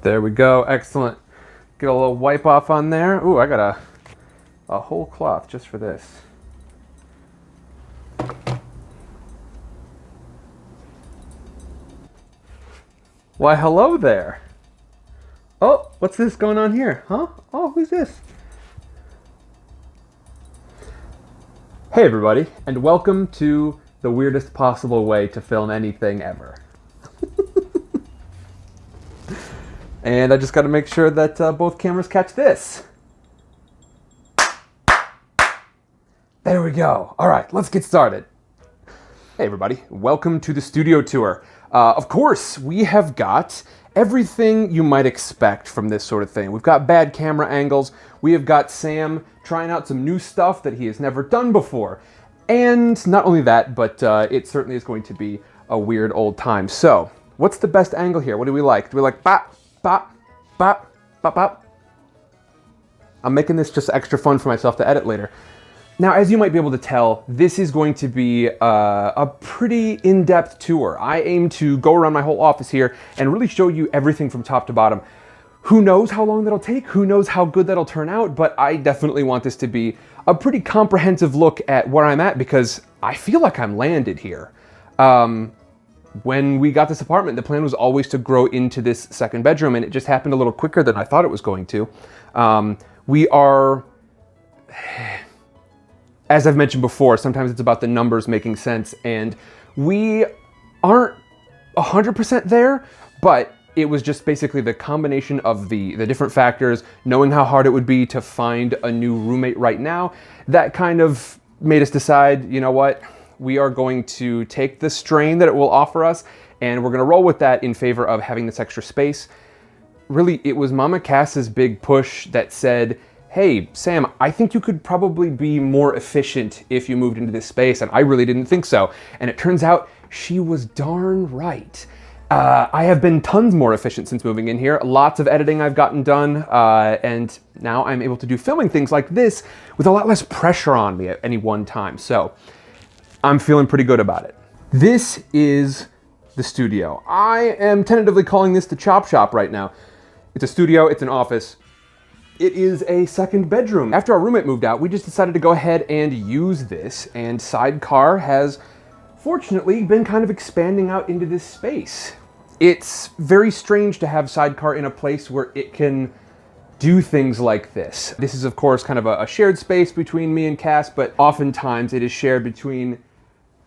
There we go, excellent. Get a little wipe off on there. Ooh, I got a whole cloth just for this. Why, hello there. Oh, what's this going on here? Huh? Oh, who's this? Hey everybody, and welcome to the weirdest possible way to film anything ever. And I just got to make sure that both cameras catch this. There we go. All right, let's get started. Hey everybody, welcome to the studio tour. Of course, we have got everything you might expect from this sort of thing. We've got bad camera angles. We have got Sam trying out some new stuff that he has never done before. And not only that, but it certainly is going to be a weird old time. So, what's the best angle here? What do we like? Do we like bop, bop, bop, bop, bop? I'm making this just extra fun for myself to edit later. Now, as you might be able to tell, this is going to be a pretty in-depth tour. I aim to go around my whole office here and really show you everything from top to bottom. Who knows how long that'll take? Who knows how good that'll turn out? But I definitely want this to be a pretty comprehensive look at where I'm at because I feel like I'm landed here. When we got this apartment, the plan was always to grow into this second bedroom, and it just happened a little quicker than I thought it was going to. We are... As I've mentioned before, sometimes it's about the numbers making sense, and we aren't 100% there, but it was just basically the combination of the different factors, knowing how hard it would be to find a new roommate right now, that kind of made us decide, you know what, we are going to take the strain that it will offer us, and we're gonna roll with that in favor of having this extra space. Really, it was Mama Cass's big push that said, hey, Sam, I think you could probably be more efficient if you moved into this space, and I really didn't think so. And it turns out she was darn right. I have been tons more efficient since moving in here. Lots of editing I've gotten done, and now I'm able to do filming things like this with a lot less pressure on me at any one time. So I'm feeling pretty good about it. This is the studio. I am tentatively calling this the ChopShop right now. It's a studio, it's an office. It is a second bedroom. After our roommate moved out, we just decided to go ahead and use this, and Sidecar has fortunately been kind of expanding out into this space. It's very strange to have Sidecar in a place where it can do things like this. This is of course kind of a shared space between me and Cass, but oftentimes it is shared between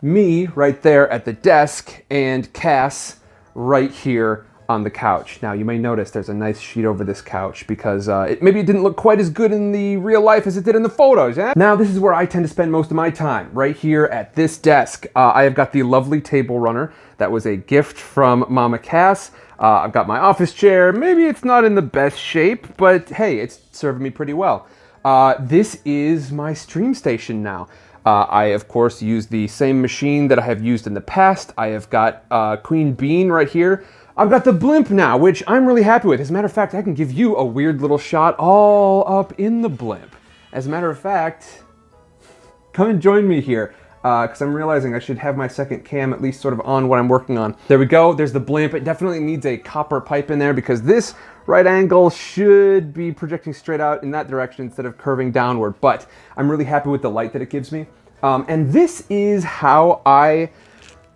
me right there at the desk and Cass right here on the couch. Now you may notice there's a nice sheet over this couch because maybe it didn't look quite as good in the real life as it did in the photos. Eh? Now this is where I tend to spend most of my time, right here at this desk. I have got the lovely table runner that was a gift from Mama Cass. I've got my office chair. Maybe it's not in the best shape, but hey, it's serving me pretty well. This is my stream station now. I, of course, use the same machine that I have used in the past. I have got Queen Bean right here. I've got the blimp now, which I'm really happy with. As a matter of fact, I can give you a weird little shot all up in the blimp. As a matter of fact, come and join me here, because I'm realizing I should have my second cam at least sort of on what I'm working on. There we go, there's the blimp. It definitely needs a copper pipe in there because this right angle should be projecting straight out in that direction instead of curving downward, but I'm really happy with the light that it gives me. And this is how I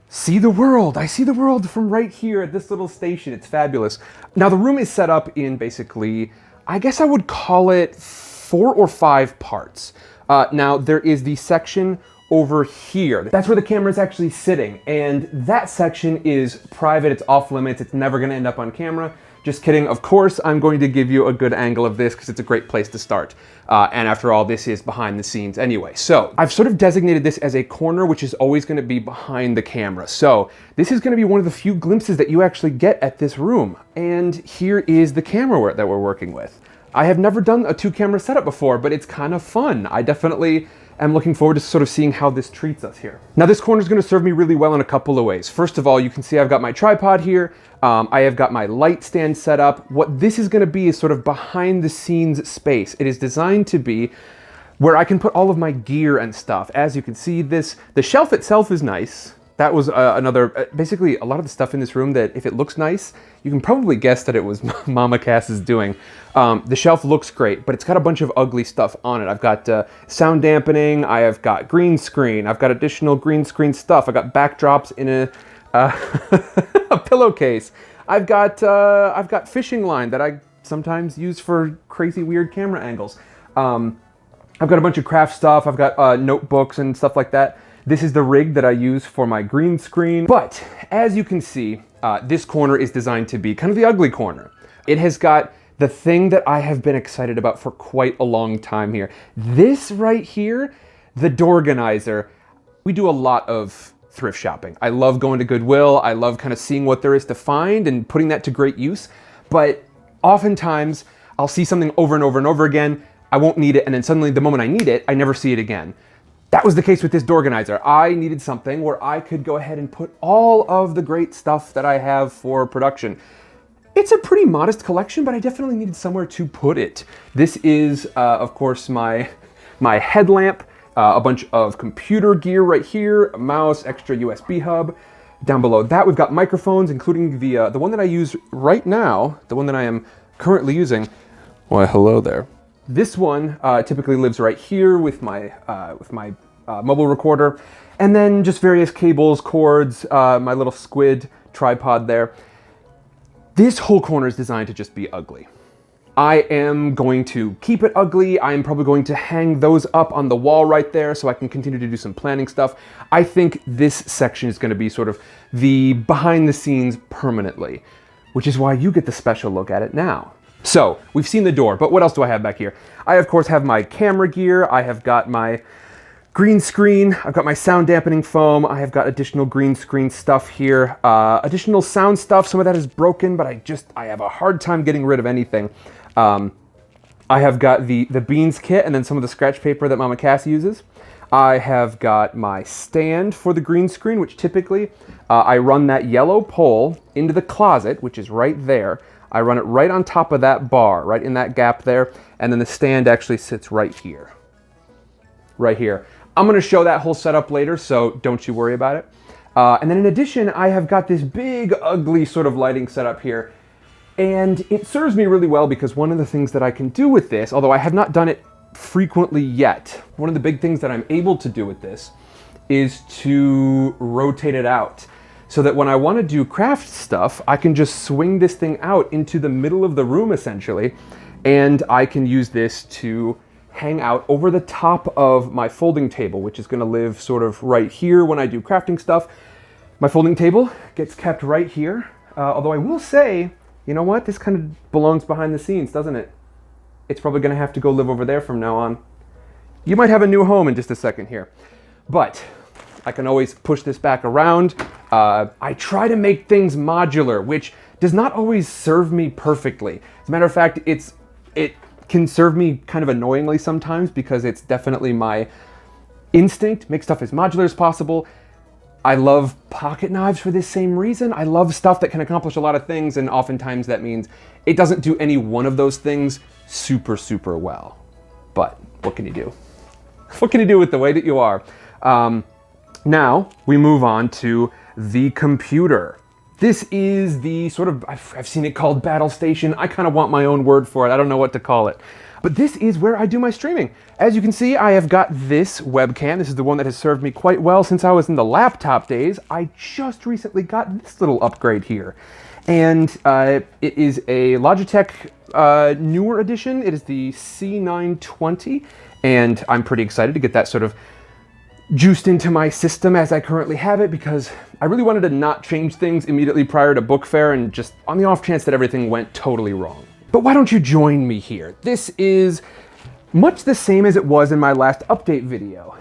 see the world. I see the world from right here at this little station. It's fabulous. Now the room is set up in basically, I guess I would call it 4 or 5 parts. Now there is the section over here. That's where the camera is actually sitting, and that section is private. It's off limits. It's never going to end up on camera. Just kidding. Of course, I'm going to give you a good angle of this because it's a great place to start. And after all, this is behind the scenes anyway. So I've sort of designated this as a corner, which is always going to be behind the camera. So this is going to be one of the few glimpses that you actually get at this room. And here is the camera that we're working with. I have never done a 2-camera setup before, but it's kind of fun. I definitely am looking forward to sort of seeing how this treats us here. Now this corner is going to serve me really well in a couple of ways. First of all, you can see I've got my tripod here. I have got my light stand set up. What this is going to be is sort of behind the scenes space. It is designed to be where I can put all of my gear and stuff. As you can see, the shelf itself is nice. that was another, basically a lot of the stuff in this room that if it looks nice, you can probably guess that it was Mama Cass's doing. The shelf looks great, but it's got a bunch of ugly stuff on it. I've got sound dampening, I have got green screen, I've got additional green screen stuff, I've got backdrops in a, a pillowcase. I've got fishing line that I sometimes use for crazy weird camera angles. I've got a bunch of craft stuff, I've got notebooks and stuff like that. This is the rig that I use for my green screen. But as you can see, this corner is designed to be kind of the ugly corner. It has got the thing that I have been excited about for quite a long time here. This right here, the Dorganizer. We do a lot of thrift shopping. I love going to Goodwill. I love kind of seeing what there is to find and putting that to great use. But oftentimes I'll see something over and over and over again. I won't need it. And then suddenly the moment I need it, I never see it again. That was the case with this Dorganizer. I needed something where I could go ahead and put all of the great stuff that I have for production. It's a pretty modest collection, but I definitely needed somewhere to put it. This is, of course, my headlamp, a bunch of computer gear right here, a mouse, extra USB hub. Down below that, we've got microphones, including the one that I use right now, the one that I am currently using. Why, hello there. This one typically lives right here with my mobile recorder, and then just various cables, cords, my little squid tripod there. This whole corner is designed to just be ugly. I am going to keep it ugly. I am probably going to hang those up on the wall right there so I can continue to do some planning stuff. I think this section is going to be sort of the behind the scenes permanently, which is why you get the special look at it now. So, we've seen the door, but what else do I have back here? I, of course, have my camera gear. I have got my green screen. I've got my sound dampening foam. I have got additional green screen stuff here. Additional sound stuff. Some of that is broken, but I have a hard time getting rid of anything. I have got the beans kit and then some of the scratch paper that Mama Cass uses. I have got my stand for the green screen, which typically I run that yellow pole into the closet, which is right there. I run it right on top of that bar, right in that gap there, and then the stand actually sits right here. Right here. I'm going to show that whole setup later, so don't you worry about it. And then in addition, I have got this big, ugly sort of lighting setup here. And it serves me really well because one of the things that I can do with this, although I have not done it frequently yet, one of the big things that I'm able to do with this is to rotate it out. So that when I want to do craft stuff, I can just swing this thing out into the middle of the room essentially, and I can use this to hang out over the top of my folding table, which is going to live sort of right here when I do crafting stuff. My folding table gets kept right here, although I will say, you know what, this kind of belongs behind the scenes, doesn't it? It's probably going to have to go live over there from now on. You might have a new home in just a second here, but I can always push this back around. I try to make things modular, which does not always serve me perfectly. As a matter of fact, it can serve me kind of annoyingly sometimes because it's definitely my instinct. Make stuff as modular as possible. I love pocket knives for this same reason. I love stuff that can accomplish a lot of things, and oftentimes that means it doesn't do any one of those things super, super well. But what can you do? What can you do with the way that you are? Now we move on to the computer. This is the sort of, I've seen it called battle station. I kind of want my own word for it. I don't know what to call it. But this is where I do my streaming. As you can see, I have got this webcam. This is the one that has served me quite well since I was in the laptop days. I just recently got this little upgrade here. And it is a Logitech newer edition. It is the C920. And I'm pretty excited to get that sort of juiced into my system as I currently have it, because I really wanted to not change things immediately prior to book fair, and just on the off chance that everything went totally wrong. But why don't you join me here? This is much the same as it was in my last update video.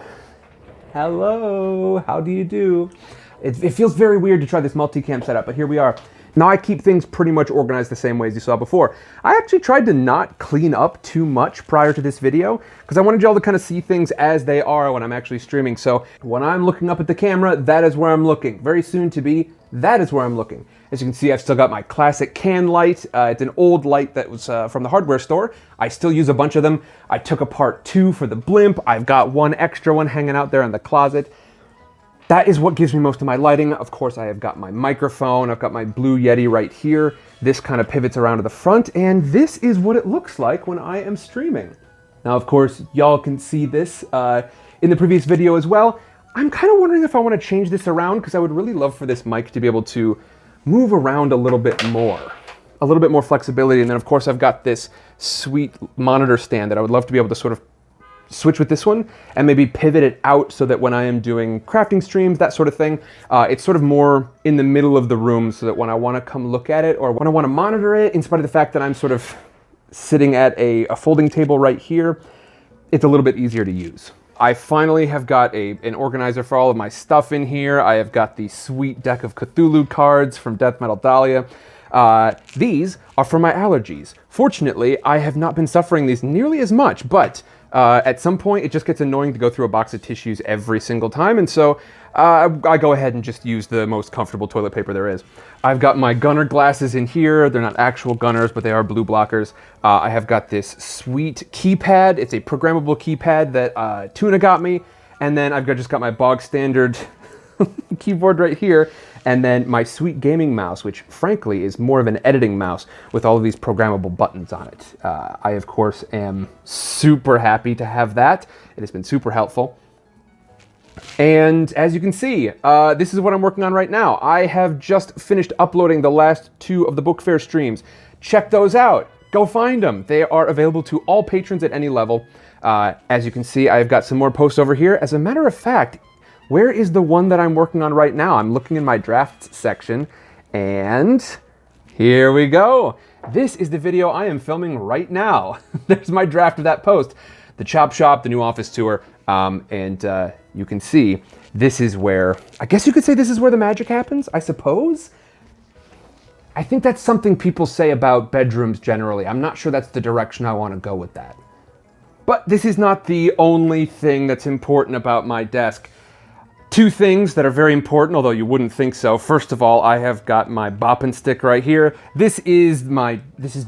Hello, how do you do? It feels very weird to try this multicam setup, but here we are. Now I keep things pretty much organized the same way as you saw before. I actually tried to not clean up too much prior to this video because I wanted y'all to kind of see things as they are when I'm actually streaming. So when I'm looking up at the camera, that is where I'm looking. Very soon to be, that is where I'm looking. As you can see, I've still got my classic can light. It's an old light that was from the hardware store. I still use a bunch of them. I took apart 2 for the blimp. I've got 1 extra one hanging out there in the closet. that is what gives me most of my lighting. Of course, I have got my microphone, I've got my Blue Yeti right here. This kind of pivots around to the front, and this is what it looks like when I am streaming. Now, of course, y'all can see this in the previous video as well. I'm kind of wondering if I want to change this around, because I would really love for this mic to be able to move around a little bit more flexibility. And then, of course, I've got this sweet monitor stand that I would love to be able to sort of switch with this one and maybe pivot it out so that when I am doing crafting streams, that sort of thing, it's sort of more in the middle of the room, so that when I want to come look at it or when I want to monitor it, in spite of the fact that I'm sort of sitting at a folding table right here, it's a little bit easier to use. I finally have got an organizer for all of my stuff in here. I have got the sweet deck of Cthulhu cards from Death Metal Dahlia. These are for my allergies. Fortunately, I have not been suffering these nearly as much, but at some point it just gets annoying to go through a box of tissues every single time, and so I go ahead and just use the most comfortable toilet paper there is. I've got my gunner glasses in here. They're not actual gunners, but they are blue blockers. I have got this sweet keypad. It's a programmable keypad that Tuna got me, and then I've just got my bog standard keyboard right here, and then my sweet gaming mouse, which frankly is more of an editing mouse with all of these programmable buttons on it. I, of course, am super happy to have that. It has been super helpful. And as you can see, this is what I'm working on right now. I have just finished uploading the last 2 of the book fair streams. Check those out. Go find them. They are available to all patrons at any level. As you can see, I've got some more posts over here. As a matter of fact, where is the one that I'm working on right now? I'm looking in my drafts section, and here we go. This is the video I am filming right now. There's my draft of that post. The ChopShop, the new office tour, and you can see this is where, I guess you could say this is where the magic happens, I suppose? I think that's something people say about bedrooms generally. I'm not sure that's the direction I want to go with that. But this is not the only thing that's important about my desk. 2 things that are very important, although you wouldn't think so. First of all, I have got my boppin' stick right here. This is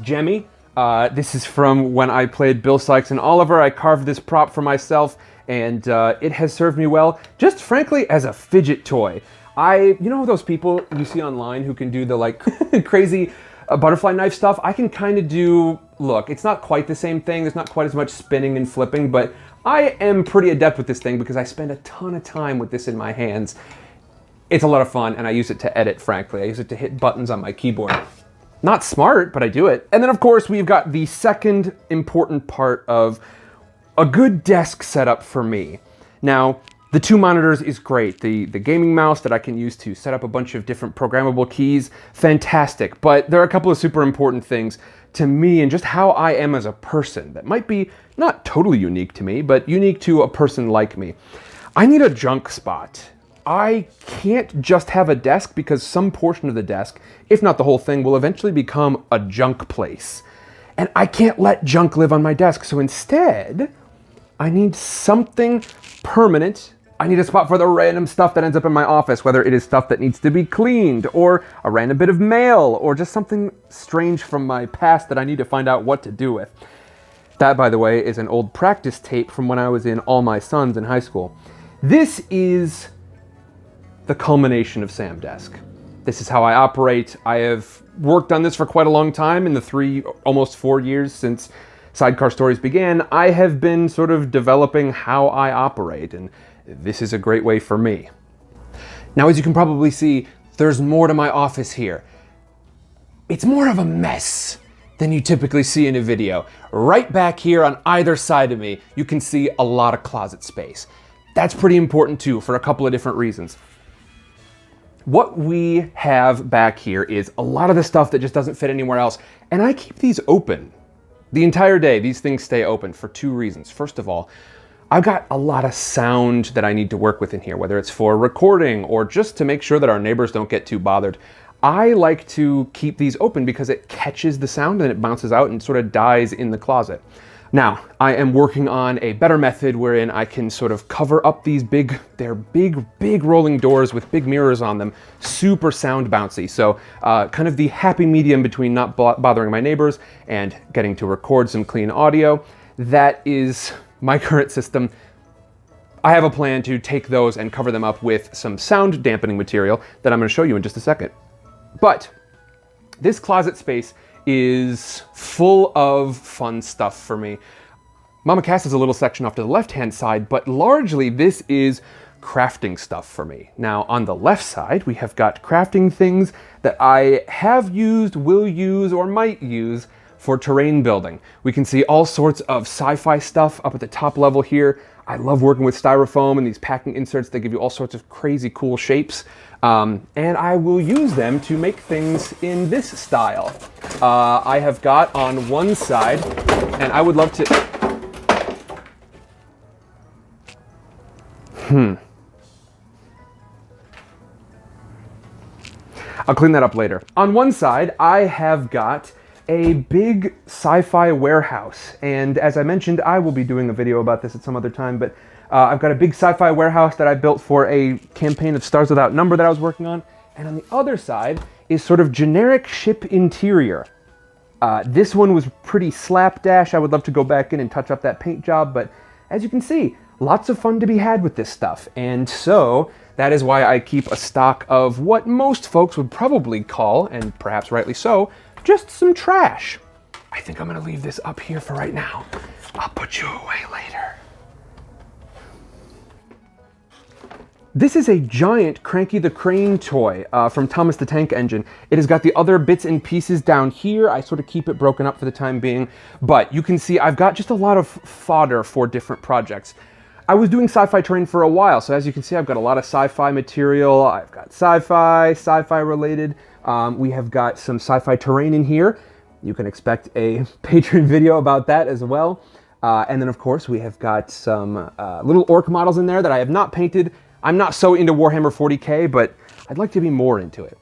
Jemmy. This is from when I played Bill Sikes and Oliver. I carved this prop for myself, and it has served me well, just frankly as a fidget toy. You know those people you see online who can do the like crazy butterfly knife stuff? I can kind of do, look, it's not quite the same thing. There's not quite as much spinning and flipping, but I am pretty adept with this thing because I spend a ton of time with this in my hands. It's a lot of fun, and I use it to edit, frankly. I use it to hit buttons on my keyboard. Not smart, but I do it. And then, of course, we've got the second important part of a good desk setup for me. Now, the 2 monitors is great. The gaming mouse that I can use to set up a bunch of different programmable keys, fantastic. But there are a couple of super important things to me and just how I am as a person that might be not totally unique to me, but unique to a person like me. I need a junk spot. I can't just have a desk because some portion of the desk, if not the whole thing, will eventually become a junk place. And I can't let junk live on my desk. So instead, I need something permanent. I need a spot for the random stuff that ends up in my office, whether it is stuff that needs to be cleaned, or a random bit of mail, or just something strange from my past that I need to find out what to do with. That, by the way, is an old practice tape from when I was in All My Sons in high school. This is the culmination of SamDesk. This is how I operate. I have worked on this for quite a long time. In the almost 4 years since Sidecar Stories began, I have been sort of developing how I operate, and this is a great way for me. Now, as you can probably see, there's more to my office here. It's more of a mess than you typically see in a video. Right back here on either side of me, you can see a lot of closet space. That's pretty important too, for a couple of different reasons. What we have back here is a lot of the stuff that just doesn't fit anywhere else, and I keep these open. The entire day, these things stay open for 2 reasons. First of all, I've got a lot of sound that I need to work with in here, whether it's for recording or just to make sure that our neighbors don't get too bothered. I like to keep these open because it catches the sound and it bounces out and sort of dies in the closet. Now, I am working on a better method wherein I can sort of cover up these big rolling doors with big mirrors on them, super sound bouncy. So kind of the happy medium between not bothering my neighbors and getting to record some clean audio. That is my current system. I have a plan to take those and cover them up with some sound dampening material that I'm going to show you in just a second. But this closet space is full of fun stuff for me. Mama Cass has a little section off to the left-hand side, but largely this is crafting stuff for me. Now, on the left side, we have got crafting things that I have used, will use, or might use for terrain building. We can see all sorts of sci-fi stuff up at the top level here. I love working with styrofoam and these packing inserts that give you all sorts of crazy cool shapes. And I will use them to make things in this style. I have got on one side, and I would love to... I'll clean that up later. On one side, I have got a big sci-fi warehouse. And as I mentioned, I will be doing a video about this at some other time, but I've got a big sci-fi warehouse that I built for a campaign of Stars Without Number that I was working on. And on the other side is sort of generic ship interior. This one was pretty slapdash. I would love to go back in and touch up that paint job, but as you can see, lots of fun to be had with this stuff. And so that is why I keep a stock of what most folks would probably call, and perhaps rightly so, just some trash. I think I'm gonna leave this up here for right now. I'll put you away later. This is a giant Cranky the Crane toy from Thomas the Tank Engine. It has got the other bits and pieces down here. I sort of keep it broken up for the time being, but you can see I've got just a lot of fodder for different projects. I was doing sci-fi terrain for a while, so as you can see, I've got a lot of sci-fi material. I've got sci-fi related. We have got some sci-fi terrain in here. You can expect a Patreon video about that as well. And then of course, we have got some little orc models in there that I have not painted. I'm not so into Warhammer 40K, but I'd like to be more into it.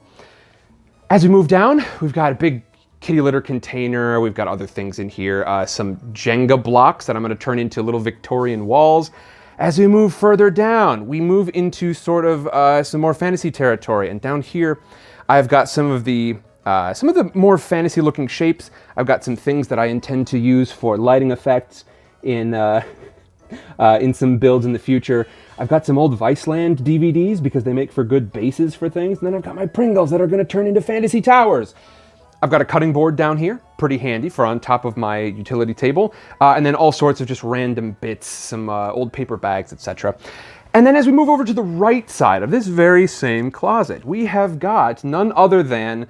As we move down, we've got a big kitty litter container. We've got other things in here. Some Jenga blocks that I'm going to turn into little Victorian walls. As we move further down, we move into sort of some more fantasy territory. And down here, I've got some of the more fantasy looking shapes. I've got some things that I intend to use for lighting effects in some builds in the future. I've got some old Viceland DVDs because they make for good bases for things. And then I've got my Pringles that are going to turn into fantasy towers. I've got a cutting board down here, pretty handy for on top of my utility table. And then all sorts of just random bits, some old paper bags, etc. And then as we move over to the right side of this very same closet, we have got none other than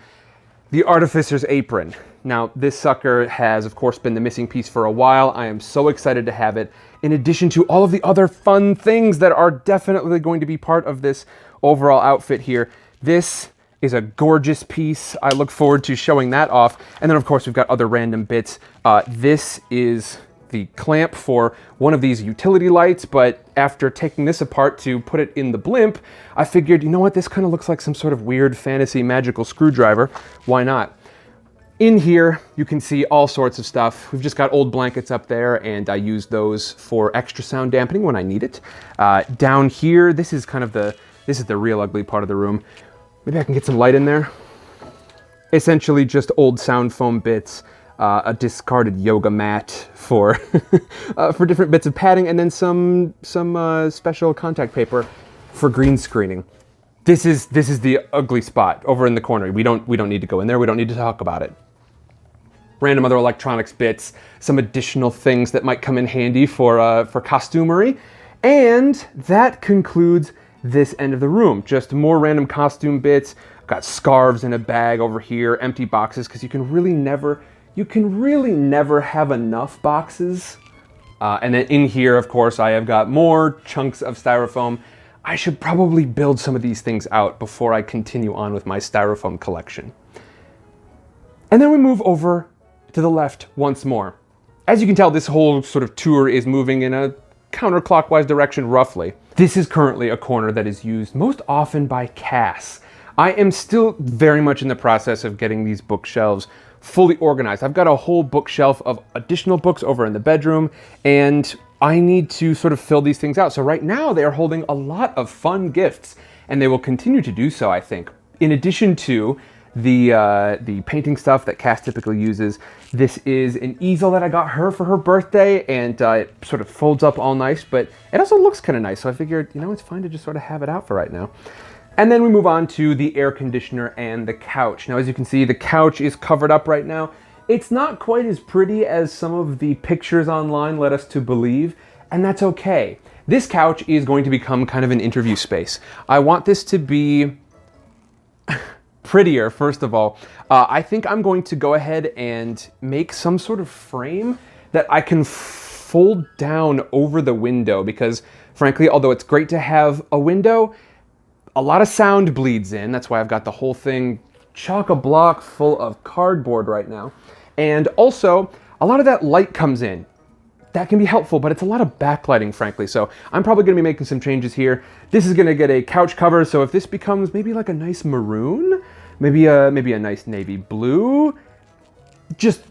the Artificer's Apron. Now, this sucker has, of course, been the missing piece for a while. I am so excited to have it, in addition to all of the other fun things that are definitely going to be part of this overall outfit here. This is a gorgeous piece. I look forward to showing that off. And then, of course, we've got other random bits. This is the clamp for one of these utility lights, but after taking this apart to put it in the blimp, I figured, you know what, this kind of looks like some sort of weird fantasy magical screwdriver. Why not? In here, you can see all sorts of stuff. We've just got old blankets up there, and I use those for extra sound dampening when I need it. Down here, this is the real ugly part of the room. Maybe I can get some light in there. Essentially just old sound foam bits, a discarded yoga mat for different bits of padding, and then some special contact paper for green screening. This is the ugly spot over in the corner. We don't need to go in there. We don't need to talk about it. Random other electronics bits, some additional things that might come in handy for costumery, and that concludes this end of the room. Just more random costume bits. I've got scarves in a bag over here, empty boxes, because you can really never have enough boxes. And then in here, of course, I have got more chunks of styrofoam. I should probably build some of these things out before I continue on with my styrofoam collection. And then we move over to the left once more. As you can tell, this whole sort of tour is moving in a counterclockwise direction, roughly. This is currently a corner that is used most often by Cass. I am still very much in the process of getting these bookshelves fully organized. I've got a whole bookshelf of additional books over in the bedroom, and I need to sort of fill these things out. So right now they are holding a lot of fun gifts, and they will continue to do so, I think. In addition to the painting stuff that Cass typically uses. This is an easel that I got her for her birthday, and it sort of folds up all nice, but it also looks kind of nice, so I figured, you know, it's fine to just sort of have it out for right now. And then we move on to the air conditioner and the couch. Now, as you can see, the couch is covered up right now. It's not quite as pretty as some of the pictures online led us to believe, and that's okay. This couch is going to become kind of an interview space. I want this to be prettier, first of all. I think I'm going to go ahead and make some sort of frame that I can fold down over the window because, frankly, although it's great to have a window, a lot of sound bleeds in. That's why I've got the whole thing chock-a-block full of cardboard right now. And also, a lot of that light comes in. That can be helpful, but it's a lot of backlighting, frankly. So I'm probably gonna be making some changes here. This is gonna get a couch cover, so if this becomes maybe like a nice maroon, maybe a nice navy blue, just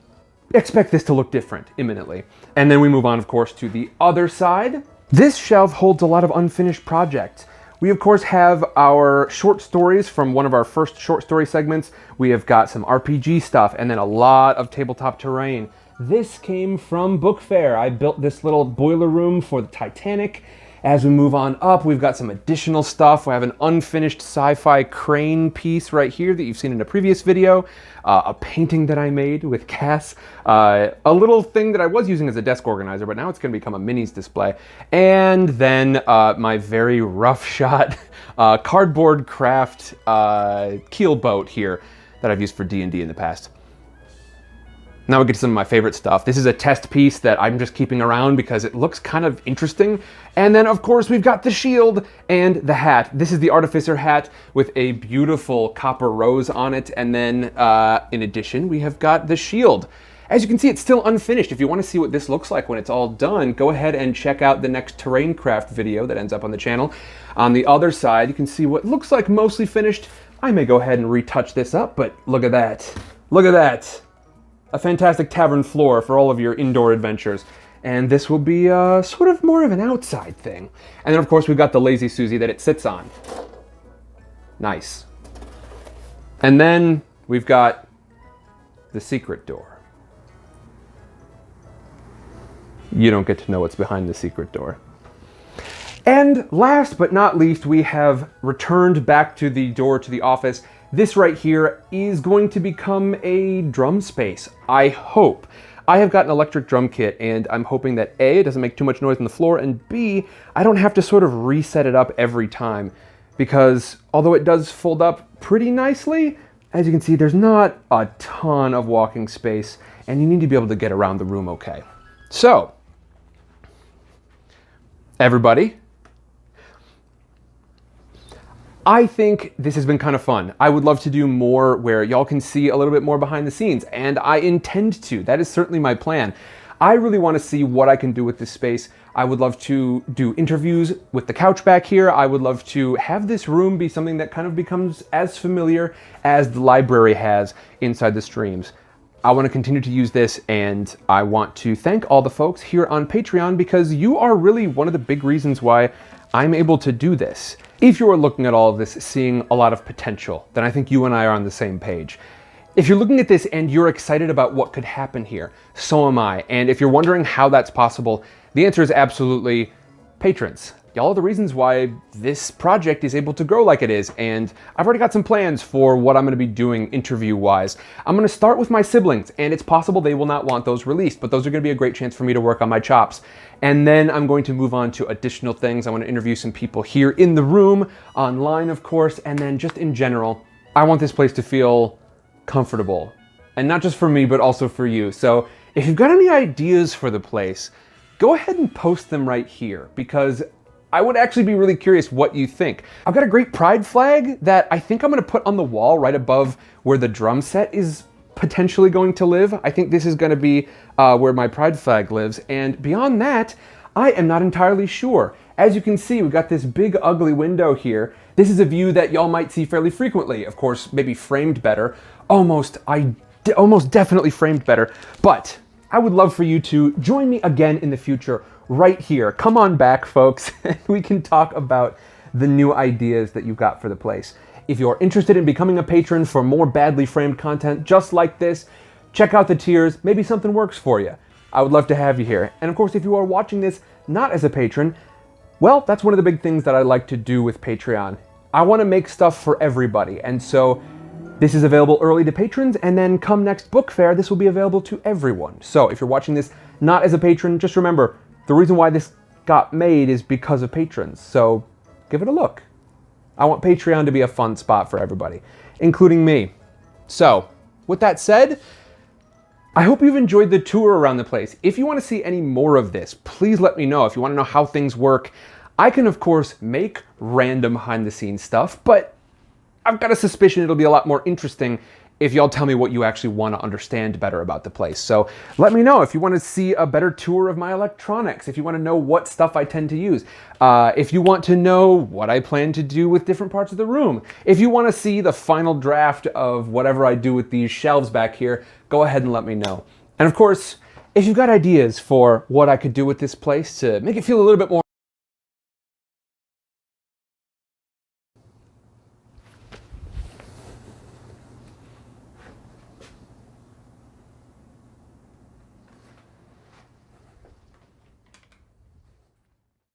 expect this to look different imminently. And then we move on, of course, to the other side. This shelf holds a lot of unfinished projects. We, of course, have our short stories from one of our first short story segments. We have got some RPG stuff and then a lot of tabletop terrain. This came from Book Fair. I built this little boiler room for the Titanic. As we move on up, we've got some additional stuff. We have an unfinished sci-fi crane piece right here that you've seen in a previous video. A painting that I made with Cass. A little thing that I was using as a desk organizer, but now it's gonna become a minis display. And then my very rough shot cardboard craft keel boat here that I've used for D&D in the past. Now we get to some of my favorite stuff. This is a test piece that I'm just keeping around because it looks kind of interesting. And then, of course, we've got the shield and the hat. This is the Artificer hat with a beautiful copper rose on it. And then, in addition, we have got the shield. As you can see, it's still unfinished. If you want to see what this looks like when it's all done, go ahead and check out the next terrain craft video that ends up on the channel. On the other side, you can see what looks like mostly finished. I may go ahead and retouch this up, but look at that. Look at that. A fantastic tavern floor for all of your indoor adventures. And this will be sort of more of an outside thing. And then, of course, we've got the Lazy Susie that it sits on. Nice. And then we've got the secret door. You don't get to know what's behind the secret door. And last but not least, we have returned back to the door to the office. This right here is going to become a drum space, I hope. I have got an electric drum kit, and I'm hoping that A, it doesn't make too much noise on the floor, and B, I don't have to sort of reset it up every time. Because although it does fold up pretty nicely, as you can see, there's not a ton of walking space, and you need to be able to get around the room okay. So, everybody, I think this has been kind of fun. I would love to do more where y'all can see a little bit more behind the scenes, and I intend to. That is certainly my plan. I really want to see what I can do with this space. I would love to do interviews with the couch back here. I would love to have this room be something that kind of becomes as familiar as the library has inside the streams. I want to continue to use this, and I want to thank all the folks here on Patreon because you are really one of the big reasons why I'm able to do this. If you are looking at all of this, seeing a lot of potential, then I think you and I are on the same page. If you're looking at this and you're excited about what could happen here, so am I. And if you're wondering how that's possible, the answer is absolutely patrons. Y'all are the reasons why this project is able to grow like it is, and I've already got some plans for what I'm gonna be doing interview-wise. I'm gonna start with my siblings, and it's possible they will not want those released, but those are gonna be a great chance for me to work on my chops. And then I'm going to move on to additional things. I wanna interview some people here in the room, online of course, and then just in general, I want this place to feel comfortable. And not just for me, but also for you. So if you've got any ideas for the place, go ahead and post them right here, because I would actually be really curious what you think. I've got a great pride flag that I think I'm gonna put on the wall right above where the drum set is potentially going to live. I think this is gonna be where my pride flag lives. And beyond that, I am not entirely sure. As you can see, we've got this big ugly window here. This is a view that y'all might see fairly frequently. Of course, maybe framed better. Almost definitely framed better. But I would love for you to join me again in the future right here. Come on back, folks, and we can talk about the new ideas that you've got for the place. If you're interested in becoming a patron for more badly framed content just like this, check out the tiers. Maybe something works for you. I would love to have you here. And of course, if you are watching this not as a patron, well, that's one of the big things that I like to do with Patreon. I want to make stuff for everybody, and so this is available early to patrons, and then come next book fair, this will be available to everyone. So if you're watching this not as a patron, just remember, the reason why this got made is because of patrons, so give it a look. I want Patreon to be a fun spot for everybody, including me. So, with that said, I hope you've enjoyed the tour around the place. If you want to see any more of this, please let me know. If you want to know how things work, I can, of course, make random behind-the-scenes stuff, but I've got a suspicion it'll be a lot more interesting if y'all tell me what you actually want to understand better about the place. So let me know if you want to see a better tour of my electronics, if you want to know what stuff I tend to use, if you want to know what I plan to do with different parts of the room, if you want to see the final draft of whatever I do with these shelves back here, go ahead and let me know. And of course, if you've got ideas for what I could do with this place to make it feel a little bit more